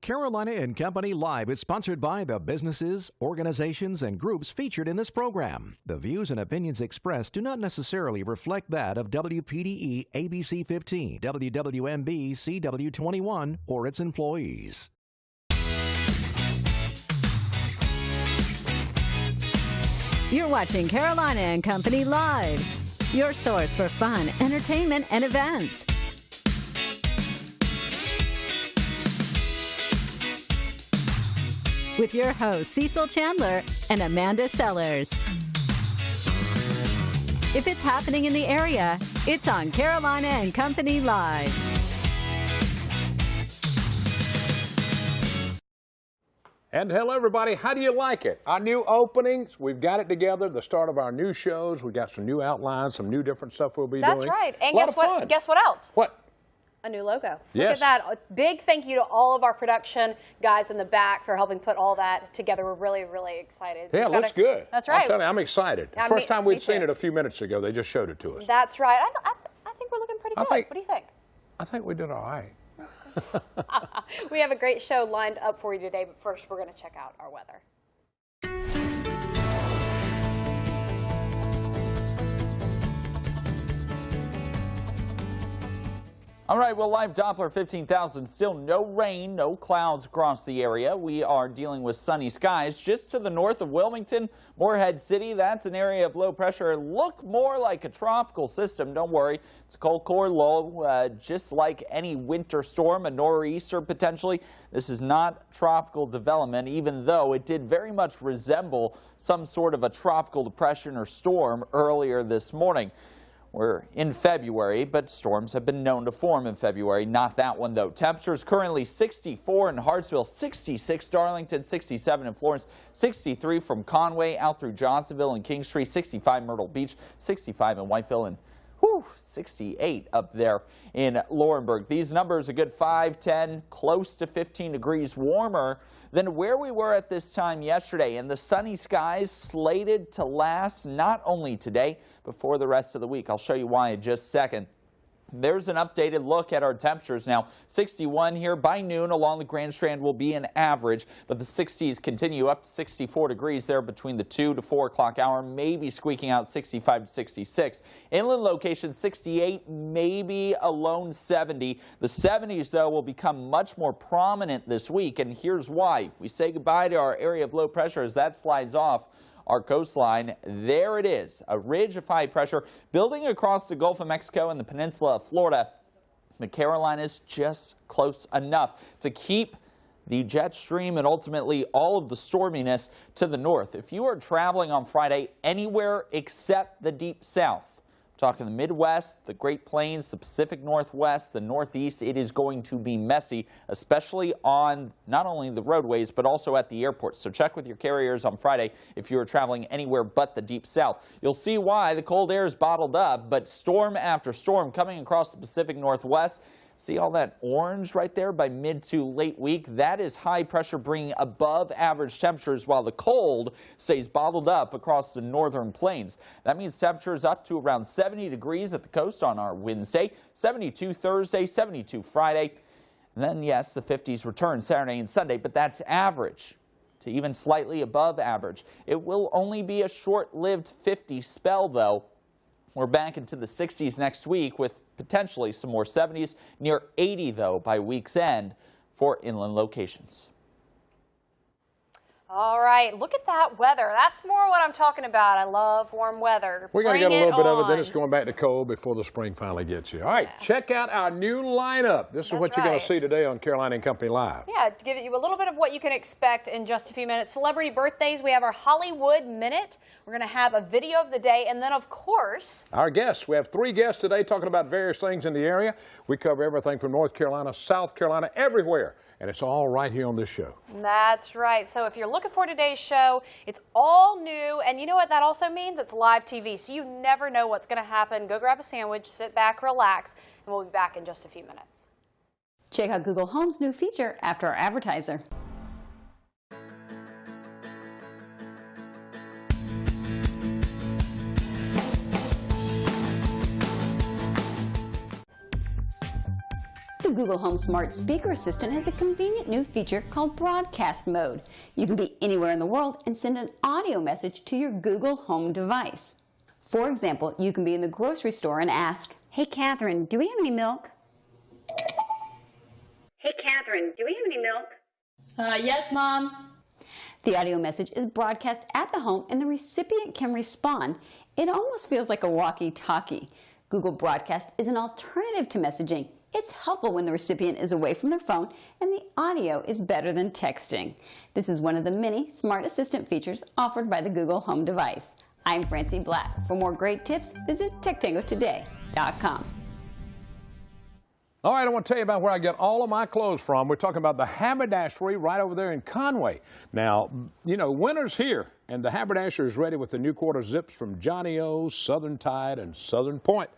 Carolina and Company Live is sponsored by the businesses, organizations, and groups featured in this program. The views and opinions expressed do not necessarily reflect that of WPDE ABC 15, WWMB CW 21, or its employees. You're watching Carolina and Company Live, your source for fun, entertainment, and events. With your hosts, Cecil Chandler and Amanda Sellers. If it's happening in the area, it's on Carolina and Company Live. And hello, everybody. How do you like it? Our new openings, we've got it together, the start of our new shows. We've got some new outlines, some new different stuff we'll be doing. That's right. And guess what? Guess what else? What? A new logo. Yes. Look at that. A big thank you to all of our production guys in the back for helping put all that together. We're really, really excited. Yeah, it looks good. That's right. I'm telling you, I'm excited. Yeah, First time we'd seen too. it a few minutes ago. They just showed it to us. That's right. I think we're looking pretty good. What do you think? I think we did all right. We have a great show lined up for you today, but first we're going to check out our weather. All right, well, live Doppler 15,000, still no rain, no clouds across the area. We are dealing with sunny skies just to the north of Wilmington, Morehead City. That's an area of low pressure. Look more like a tropical system. Don't worry, it's a cold core low, just like any winter storm, a nor'easter potentially. This is not tropical development, even though it did very much resemble some sort of a tropical depression or storm earlier this morning. We're in February, but storms have been known to form in February. Not that one, though. Temperatures currently 64 in Hartsville, 66 Darlington, 67 in Florence, 63 from Conway out through Johnsonville and Kingstree, 65 Myrtle Beach, 65 in Whiteville, and 68 up there in Laurinburg. These numbers a good 5, 10, close to 15 degrees warmer than where we were at this time yesterday. And the sunny skies slated to last not only today, but for the rest of the week. I'll show you why in just a second. There's an updated look at our temperatures now. 61 here by noon along the Grand Strand will be an average, but the 60s continue up to 64 degrees there between the 2 to 4 o'clock hour, maybe squeaking out 65 to 66. Inland location 68, maybe a lone 70. The 70s, though, will become much more prominent this week, and here's why. We say goodbye to our area of low pressure as that slides off our coastline. There it is, a ridge of high pressure building across the Gulf of Mexico and the peninsula of Florida. The Carolinas just close enough to keep the jet stream and ultimately all of the storminess to the north. If you are traveling on Friday anywhere except the deep south, talking the Midwest, the Great Plains, the Pacific Northwest, the Northeast, it is going to be messy, especially on not only the roadways, but also at the airports. So check with your carriers on Friday if you are traveling anywhere but the deep south. You'll see why the cold air is bottled up, but storm after storm coming across the Pacific Northwest. See all that orange right there by mid to late week? That is high pressure bringing above average temperatures while the cold stays bottled up across the northern plains. That means temperatures up to around 70 degrees at the coast on our Wednesday, 72 Thursday, 72 Friday. And then, yes, the 50s return Saturday and Sunday, but that's average to even slightly above average. It will only be a short-lived 50 spell, though. We're back into the 60s next week with potentially some more 70s, near 80, though, by week's end for inland locations. All right, look at that weather. That's more what I'm talking about. I love warm weather. We're going to get a little bit of it, then it's going back to cold before the spring finally gets you. All right, check out our new lineup. This is what you're going to see today on Carolina and Company Live. Yeah, to give you a little bit of what you can expect in just a few minutes. Celebrity birthdays, we have our Hollywood Minute. We're going to have a video of the day, and then, of course, our guests. We have 3 guests today talking about various things in the area. We cover everything from North Carolina, South Carolina, everywhere. And it's all right here on this show. That's right. So if you're looking for today's show, it's all new. And you know what that also means? It's live TV. So you never know what's going to happen. Go grab a sandwich, sit back, relax, and we'll be back in just a few minutes. Check out Google Home's new feature after our advertiser. Google Home Smart Speaker Assistant has a convenient new feature called Broadcast Mode. You can be anywhere in the world and send an audio message to your Google Home device. For example, you can be in the grocery store and ask, "Hey Catherine, do we have any milk?" "Hey Catherine, do we have any milk?" Yes, Mom. The audio message is broadcast at the home and the recipient can respond. It almost feels like a walkie-talkie. Google Broadcast is an alternative to messaging. It's helpful when the recipient is away from their phone and the audio is better than texting. This is one of the many smart assistant features offered by the Google Home device. I'm Francie Black. For more great tips, visit TechTangoToday.com. All right, I want to tell you about where I get all of my clothes from. We're talking about the Haberdashery right over there in Conway. Now, you know, winter's here, and the Haberdashery is ready with the new quarter zips from Johnny O's, Southern Tide, and Southern Point.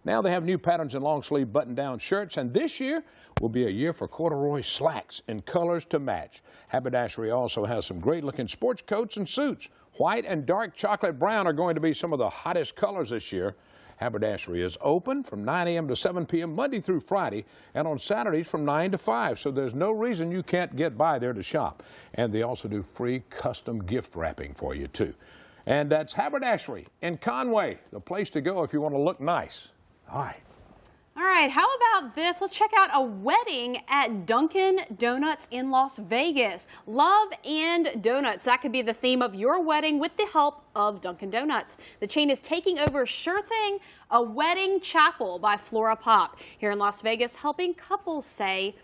Now they have new patterns in long-sleeve button-down shirts, and this year will be a year for corduroy slacks in colors to match. Haberdashery also has some great-looking sports coats and suits. White and dark chocolate brown are going to be some of the hottest colors this year. Haberdashery is open from 9 a.m. to 7 p.m. Monday through Friday, and on Saturdays from 9 to 5, so there's no reason you can't get by there to shop. And they also do free custom gift wrapping for you, too. And that's Haberdashery in Conway, the place to go if you want to look nice. All right. All right, how about this? Let's check out a wedding at Dunkin' Donuts in Las Vegas. Love and donuts. That could be the theme of your wedding with the help of Dunkin' Donuts. The chain is taking over Sure Thing, a wedding chapel by Flora Pop here in Las Vegas, helping couples say,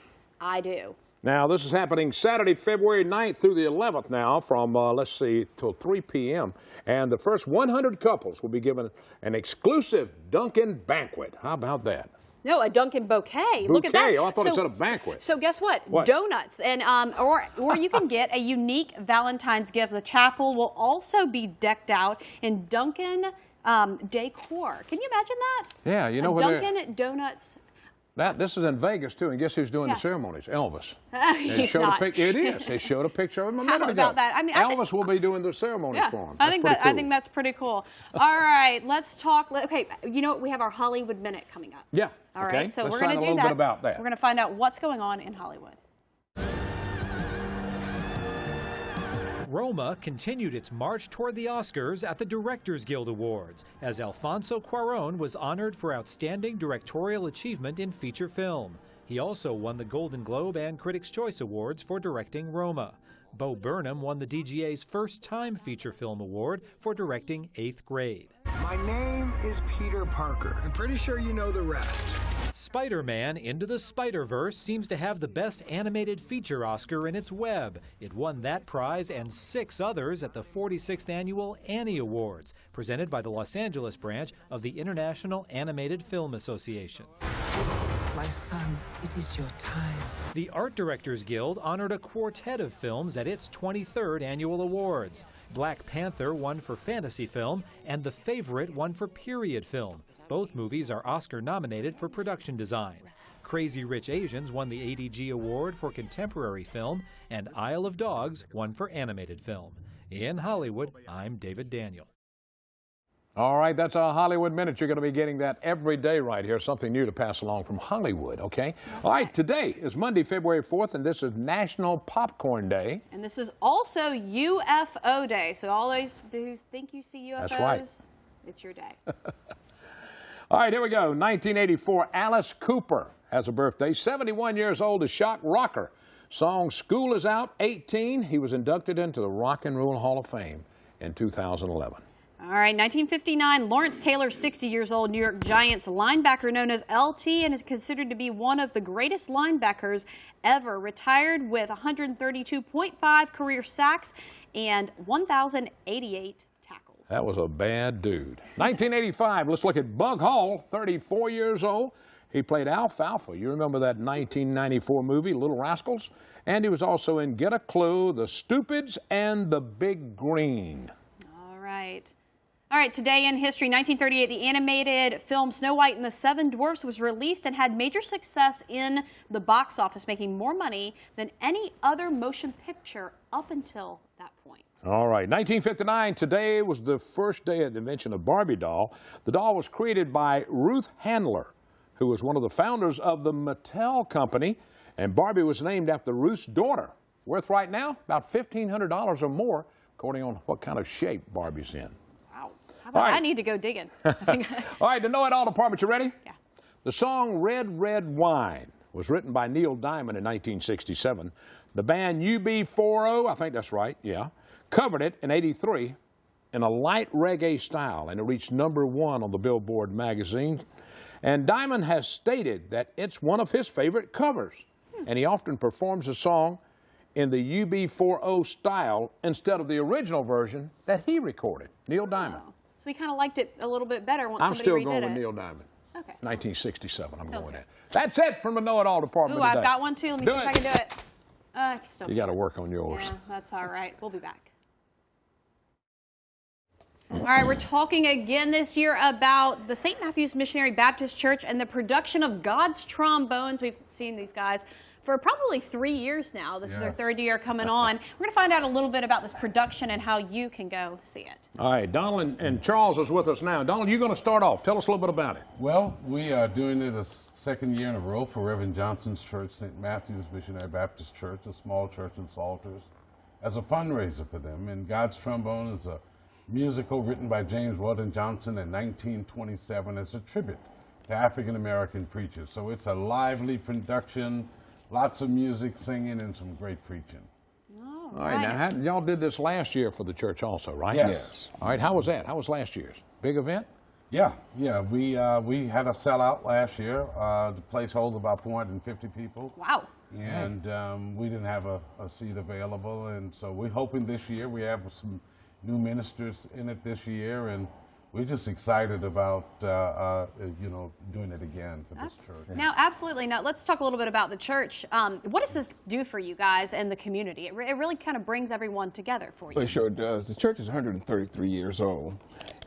"I do." Now, this is happening Saturday, February 9th through the 11th now from, let's see, till 3 p.m. And the first 100 couples will be given an exclusive Dunkin' banquet. How about that? No, a Dunkin' bouquet. Look at that. Bouquet? Oh, I thought it said a banquet. So guess what? What? Donuts. And or you can get a unique Valentine's gift. The chapel will also be decked out in Dunkin' decor. Can you imagine that? Yeah, you know a what? Dunkin' Donuts. This is in Vegas, too, and guess who's doing the ceremonies? Elvis. He's not. It is. They showed a picture of him a minute ago. About that? I mean, Elvis will be doing the ceremonies for him. I think that's pretty cool. All right, let's talk. Okay, you know what? We have our Hollywood Minute coming up. Yeah. All okay. right, so Let's we're going to do find a little bit about that. We're going to find out what's going on in Hollywood. Roma continued its march toward the Oscars at the Directors Guild Awards, as Alfonso Cuarón was honored for outstanding directorial achievement in feature film. He also won the Golden Globe and Critics' Choice Awards for directing Roma. Bo Burnham won the DGA's first-time feature film award for directing 8th Grade. My name is Peter Parker. I'm pretty sure you know the rest. Spider-Man Into the Spider-Verse seems to have the best animated feature Oscar in its web. It won that prize and 6 others at the 46th Annual Annie Awards, presented by the Los Angeles branch of the International Animated Film Association. My son, it is your time. The Art Directors Guild honored a quartet of films at its 23rd Annual Awards. Black Panther won for fantasy film, and The Favorite won for period film. Both movies are Oscar-nominated for production design. Crazy Rich Asians won the ADG Award for contemporary film, and Isle of Dogs won for animated film. In Hollywood, I'm David Daniel. All right, that's our Hollywood Minute. You're going to be getting that every day right here, something new to pass along from Hollywood, okay? All right, today is Monday, February 4th, and this is National Popcorn Day. And this is also UFO Day. So all those who think you see UFOs, That's right. It's your day. All right, here we go. 1984, Alice Cooper has a birthday. 71 years old, a shock rocker. Song School Is Out, 18. He was inducted into the Rock and Roll Hall of Fame in 2011. All right, 1959, Lawrence Taylor, 60 years old, New York Giants linebacker known as LT, and is considered to be one of the greatest linebackers ever. Retired with 132.5 career sacks and 1,088 tackles. That was a bad dude. 1985, let's look at Bug Hall, 34 years old. He played Alfalfa. You remember that 1994 movie, Little Rascals? And he was also in Get a Clue, The Stupids, and The Big Green. All right. All right, today in history, 1938, the animated film Snow White and the Seven Dwarfs was released and had major success in the box office, making more money than any other motion picture up until that point. All right, 1959, today was the first day of the invention of Barbie doll. The doll was created by Ruth Handler, who was one of the founders of the Mattel Company. And Barbie was named after Ruth's daughter, worth right now about $1,500 or more, according on what kind of shape Barbie's in. Wow. How about All right. I need to go digging. All right, the know-it-all department, you ready? Yeah. The song Red, Red Wine was written by Neil Diamond in 1967. The band UB40, I think that's right, yeah, covered it in '83 in a light reggae style, and it reached #1 on the Billboard magazine. And Diamond has stated that it's one of his favorite covers, and he often performs the song in the UB40 style instead of the original version that he recorded. Neil Diamond. So we kind of liked it a little bit better once I'm somebody redid still going with it. Neil Diamond. Okay. 1967, I'm going with good. that. That's it from the know-it-all department Ooh, today. I've got one too. Let me see if I can do it. Still You got to work on yours. Yeah, that's all right. We'll be back. All right, we're talking again this year about the St. Matthew's Missionary Baptist Church and the production of God's Trombones. We've seen these guys for probably 3 years now. This is their third year coming on. We're going to find out a little bit about this production and how you can go see it. All right, Donald and Charles is with us now. Donald, you're going to start off. Tell us a little bit about it. Well, we are doing it a second year in a row for Reverend Johnson's church, St. Matthew's Missionary Baptist Church, a small church in Salters, as a fundraiser for them. And God's Trombone is a musical written by James Weldon Johnson in 1927 as a tribute to African-American preachers. So it's a lively production, lots of music, singing, and some great preaching. All right, now y'all did this last year for the church also, right? Yes. All right, how was that? How was last year's? Big event? Yeah. We had a sellout last year. The place holds about 450 people. Wow. And we didn't have a seat available, and so we're hoping this year we have some new ministers in it this year, and we're just excited about doing it again for this church. Now, absolutely. Now, let's talk a little bit about the church. What does this do for you guys and the community? It really kind of brings everyone together for you. Well, it sure does. The church is 133 years old.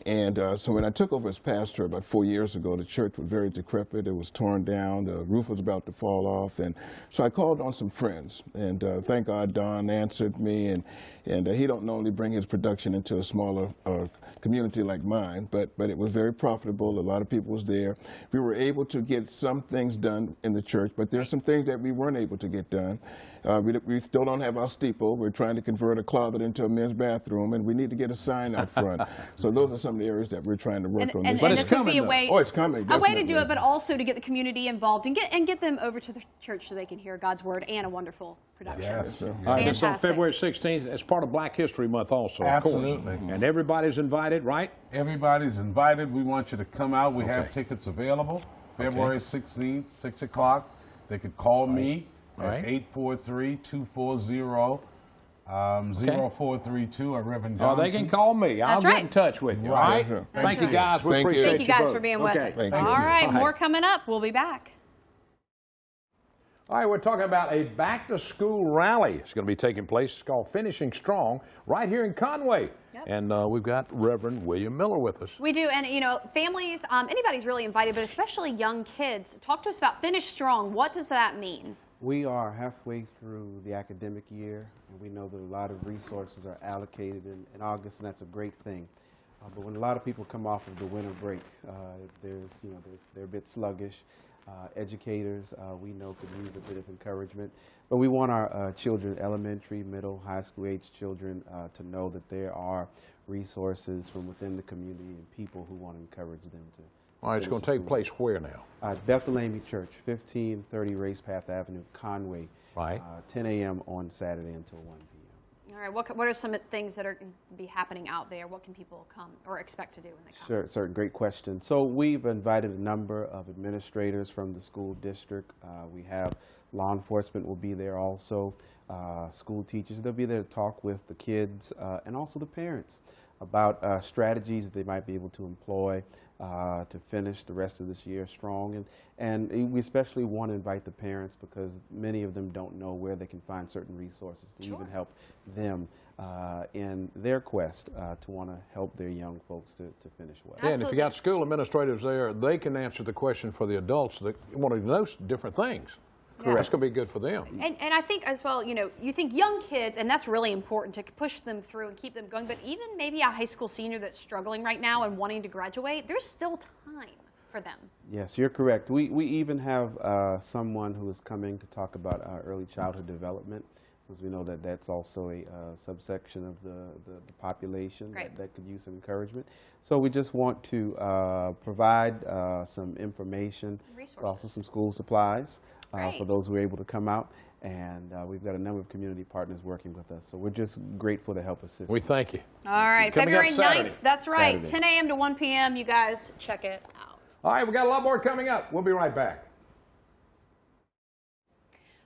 And so when I took over as pastor about 4 years ago, the church was very decrepit. It was torn down. The roof was about to fall off. And so I called on some friends. And thank God Don answered me. And he don't normally bring his production into a smaller community like mine, but it was very profitable. A lot of people was there. We were able to get some things done in the church, but there's some things that we weren't able to get done. We still don't have our steeple. We're trying to convert a closet into a men's bathroom, and we need to get a sign out front. So those are some of the areas that we're trying to work on. But it's coming. Be a way, oh, it's coming. A way to do it, but also to get the community involved and get them over to the church so they can hear God's word and a wonderful production. Yes. All right, it's on February 16th. It's part of Black History Month also, of course. Absolutely. And everybody's invited, right? Everybody's invited. We want you to come out. We have tickets available. February 16th, 6 o'clock. They could call me at 843-240-0432 or Reverend Johnson. Oh, they can call me. I'll get in touch with you. All right? Thank you, guys. We appreciate you. Thank you guys both. for being with us. Thank All you. right, more coming up. We'll be back. All right, we're talking about a back-to-school rally. It's going to be taking place. It's called Finishing Strong right here in Conway. Yep. And we've got Reverend William Miller with us. We do, and families, anybody's really invited, but especially young kids. Talk to us about Finish Strong. What does that mean? We are halfway through the academic year, and we know that a lot of resources are allocated in August, and that's a great thing. But when a lot of people come off of the winter break, they're a bit sluggish. Educators, we know, could use a bit of encouragement. But we want our children, elementary, middle, high school age children, to know that there are resources from within the community and people who want to encourage them to. All right, it's going to take place where now? Bethlehem Church, 1530 Race Path Avenue, Conway. Right. 10 a.m. on Saturday until 1 p.m. All right, what are some things that are going to be happening out there? What can people come or expect to do when they come? Sure, great question. So we've invited a number of administrators from the school district. We have law enforcement will be there also, school teachers. They'll be there to talk with the kids and also the parents about strategies that they might be able to employ to finish the rest of this year strong. And we especially want to invite the parents because many of them don't know where they can find certain resources to even help them in their quest to want to help their young folks to finish well. Yeah, and if you got school administrators there, they can answer the question for the adults that want to know different things. Yeah. That's going to be good for them. And I think as well, you think young kids, and that's really important to push them through and keep them going, but even maybe a high school senior that's struggling right now and wanting to graduate, there's still time for them. Yes, you're correct. We even have someone who is coming to talk about early childhood development, because we know that that's also a subsection of the population that could use some encouragement. So we just want to provide some information, also some school supplies for those who are able to come out. And we've got a number of community partners working with us. So we're just grateful to help assist. We thank you. All right, Coming February up Saturday. 9th. That's right, Saturday. 10 a.m. to 1 p.m. You guys check it out. All right, we got a lot more coming up. We'll be right back.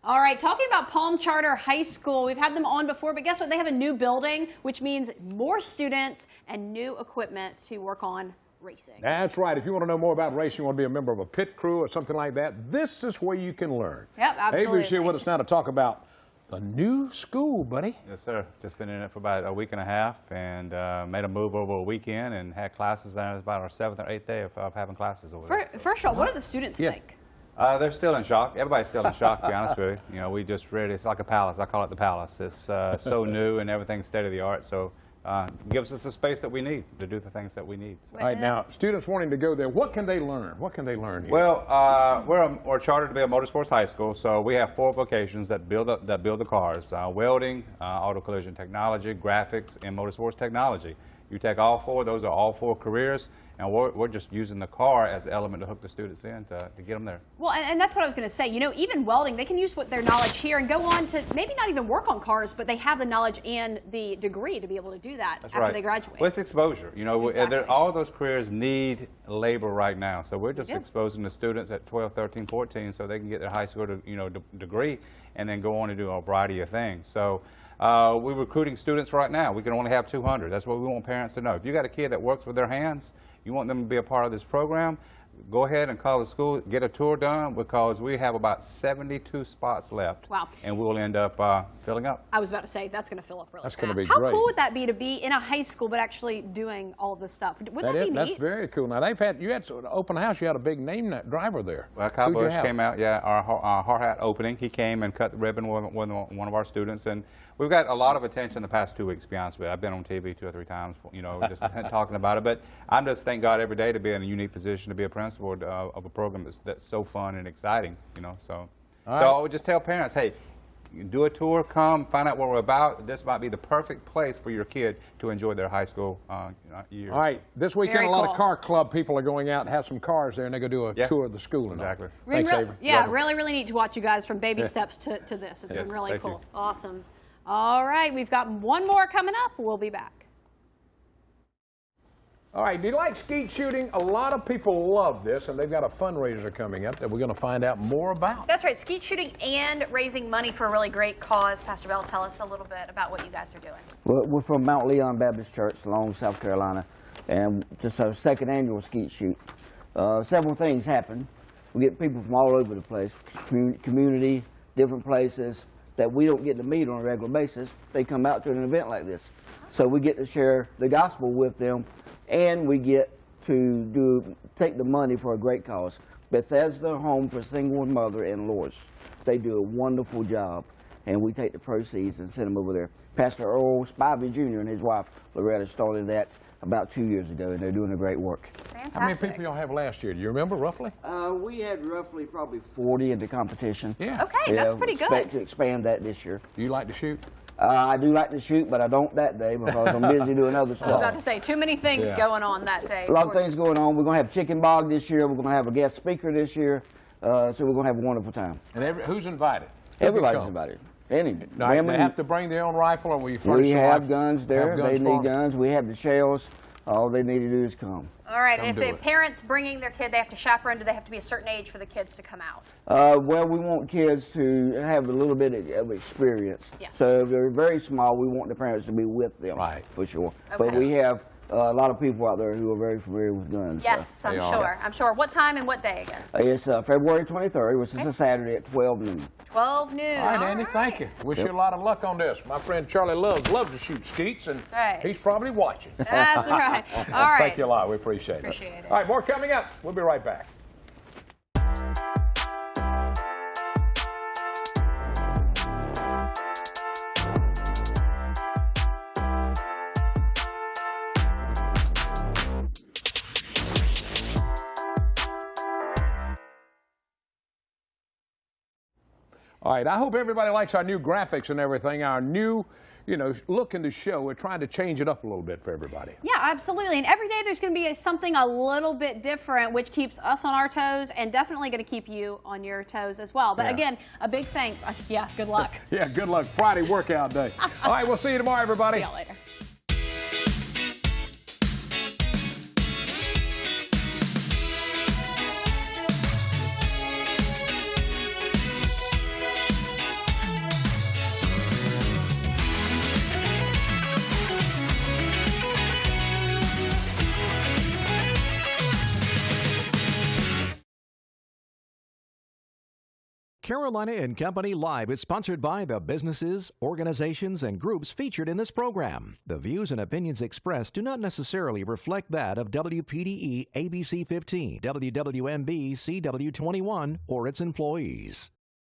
All right, talking about Palm Charter High School, we've had them on before, but guess what? They have a new building, which means more students and new equipment to work on racing. That's right. If you want to know more about racing, you want to be a member of a pit crew or something like that, this is where you can learn. Yep, absolutely. Avery's here with us now to talk about the new school, buddy. Yes, sir. Just been in it for about a week and a half, and made a move over a weekend and had classes there. It's about our 7th or 8th day of having classes over there. First of all, what do the students think? They're still in shock. Everybody's still in shock, to be honest with you. You know, we just really, it's like a palace. I call it the palace. It's so new and everything's state of the art. So it gives us the space that we need to do the things that we need. So. All right, now, students wanting to go there, what can they learn? What can they learn here? Well, we're chartered to be a motorsports high school, so we have 4 vocations that build the cars: welding, auto collision technology, graphics, and motorsports technology. You take all 4; those are all 4 careers, and we're just using the car as the element to hook the students in to get them there. Well, and that's what I was going to say. You know, even welding, they can use their knowledge here and go on to maybe not even work on cars, but they have the knowledge and the degree to be able to do that after they graduate. Well, it's exposure. You know, exactly. All those careers need labor right now, so we're just exposing the students at 12, 13, 14, so they can get their high school degree and then go on and do a variety of things. So. We're recruiting students right now. We can only have 200. That's what we want parents to know. If you got a kid that works with their hands, you want them to be a part of this program, go ahead and call the school, get a tour done, because we have about 72 spots left. Wow. And we'll end up filling up. I was about to say, that's going to fill up really fast. That's going to be How great. cool would that be to be in a high school but actually doing all of this stuff? Wouldn't that be That's neat? very cool. Now, you had an open house. You had a big name driver there. Well, Kyle Busch came out, our hard hat opening. He came and cut the ribbon with one of our students, and we've got a lot of attention the past 2 weeks, to be honest with you. I've been on TV 2 or 3 times, just talking about it. But I'm just thank God every day to be in a unique position to be a principal of a program that's so fun and exciting, So I would just tell parents, hey, do a tour, come, find out what we're about. This might be the perfect place for your kid to enjoy their high school years. All right, this weekend a lot of car club people are going out and have some cars there, and they're going to do a tour of the school. Exactly. Thanks, Avery. Yeah, really neat to watch you guys from baby steps to this. It's been really cool. Awesome. All right, we've got one more coming up. We'll be back. All right, do you like skeet shooting? A lot of people love this, and they've got a fundraiser coming up that we're going to find out more about. That's right, skeet shooting and raising money for a really great cause. Pastor Bell, tell us a little bit about what you guys are doing. Well, we're from Mount Leon Baptist Church, Long, South Carolina, and just our 2nd annual skeet shoot. Several things happen. We get people from all over the place, community, different places that we don't get to meet on a regular basis. They come out to an event like this. So we get to share the gospel with them, and we get to take the money for a great cause. Bethesda Home for Single Mother in Lourdes. They do a wonderful job, and we take the proceeds and send them over there. Pastor Earl Spivey Jr. and his wife Loretta started that about 2 years ago, and they're doing a great work. Fantastic. How many people y'all have last year? Do you remember roughly? We had roughly probably 40 in the competition. Yeah. Okay, that's pretty good. Expect to expand that this year. Do you like to shoot? I do like to shoot, but I don't that day because I'm busy doing other I was stuff. about to say, too many things going on that day. A lot of things going on. We're going to have Chicken Bog this year. We're going to have a guest speaker this year. So we're going to have a wonderful time. And who's invited? Everybody's invited. Now, they have to bring their own rifle, or will you furnish We the have rifle? guns there. Have guns They for need them? guns. We have the shells. All they need to do is come. All right, Come and do if the it. parents bringing their kid, they have to chaperone, do they have to be a certain age for the kids to come out? Well, we want kids to have a little bit of experience. Yes. So if they're very small, we want the parents to be with them, for sure. But Okay. we have a lot of people out there who are very familiar with guns. Yes, I'm sure. I'm sure. What time and what day again? It's February 23rd, which is a Saturday at 12 noon. 12 noon. All right, Andy, thank you. Wish you a lot of luck on this. My friend Charlie loves to shoot skeets, and he's probably watching. That's right. All right. Thank you a lot. We appreciate it. Appreciate it. All right, more coming up. We'll be right back. All right, I hope everybody likes our new graphics and everything, our new, look in the show. We're trying to change it up a little bit for everybody. Yeah, absolutely. And every day there's going to be something a little bit different, which keeps us on our toes and definitely going to keep you on your toes as well. But again, a big thanks. Yeah, good luck. Yeah, good luck. Friday workout day. All right, we'll see you tomorrow, everybody. See y'all later. Carolina and Company Live is sponsored by the businesses, organizations, and groups featured in this program. The views and opinions expressed do not necessarily reflect that of WPDE ABC 15, WWMB CW 21, or its employees.